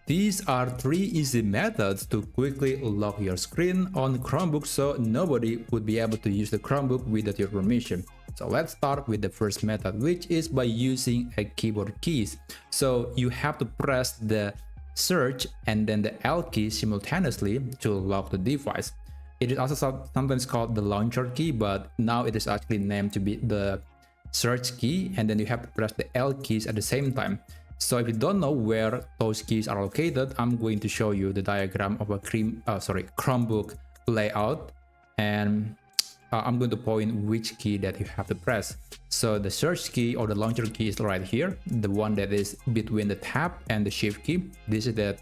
These are 3 easy methods to quickly lock your screen on Chromebook so nobody would be able to use the Chromebook without your permission. So let's start with the first method, which is by using a keyboard keys. So you have to press the search and then the L key simultaneously to lock the device. It is also sometimes called the launcher key, but now it is actually named to be the search key, and then you have to press the L keys at the same time. So if you don't know where those keys are located, I'm going to show you the diagram of a Chromebook layout, and I'm going to point which key that you have to press. So the search key or the launcher key is right here, the one that is between the tab and the shift key. This is the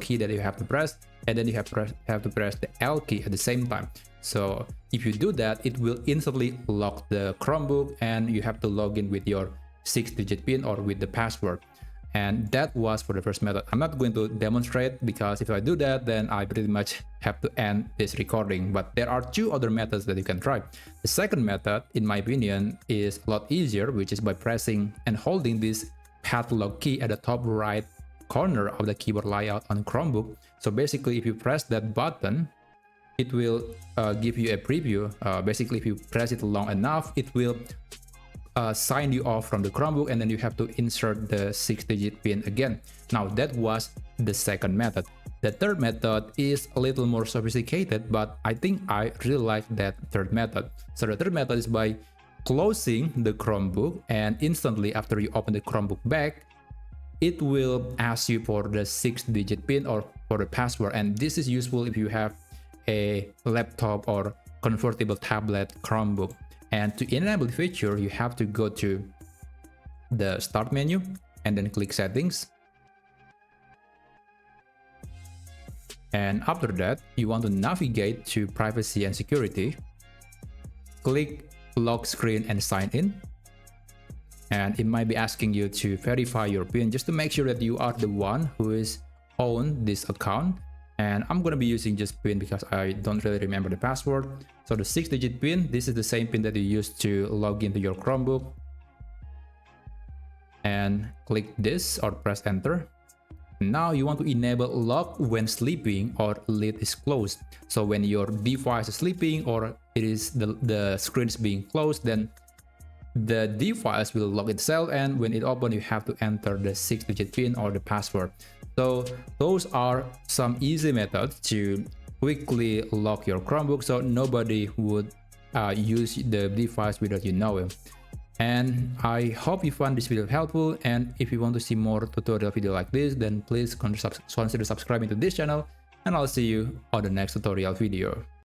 key that you have to press, and then you have to press the L key at the same time. So if you do that, it will instantly lock the Chromebook and you have to log in with your 6-digit PIN or with the password. And that was for the first method. I'm not going to demonstrate because if I do that, then I pretty much have to end this recording. But there are 2 other methods that you can try. The second method, in my opinion, is a lot easier, which is by pressing and holding this Padlock key at the top right corner of the keyboard layout on Chromebook. So basically, if you press that button, it will give you a preview. Basically, if you press it long enough, it will sign you off from the Chromebook, and then you have to insert the 6-digit PIN again. Now that was the second method. The third method is a little more sophisticated, but I think I really like that third method. So the third method is by closing the Chromebook, and instantly after you open the Chromebook back, it will ask you for the 6-digit PIN or for the password. And this is useful if you have a laptop or convertible tablet Chromebook. And to enable the feature, you have to go to the start menu and then click settings. And after that, you want to navigate to privacy and security. Click lock screen and sign in. And it might be asking you to verify your PIN just to make sure that you are the one who is own this account. And I'm going to be using just PIN because I don't really remember the password. So the 6-digit PIN, this is the same PIN that you used to log into your Chromebook. And click this or press enter. Now you want to enable lock when sleeping or lid is closed. So when your device is sleeping or it is the screen is being closed, then the device will lock itself, and when it opens, you have to enter the 6-digit PIN or the password. So those are some easy methods to quickly lock your Chromebook so nobody would use the device without you knowing. And I hope you found this video helpful, and if you want to see more tutorial video like this, then please consider subscribing to this channel, and I'll see you on the next tutorial video.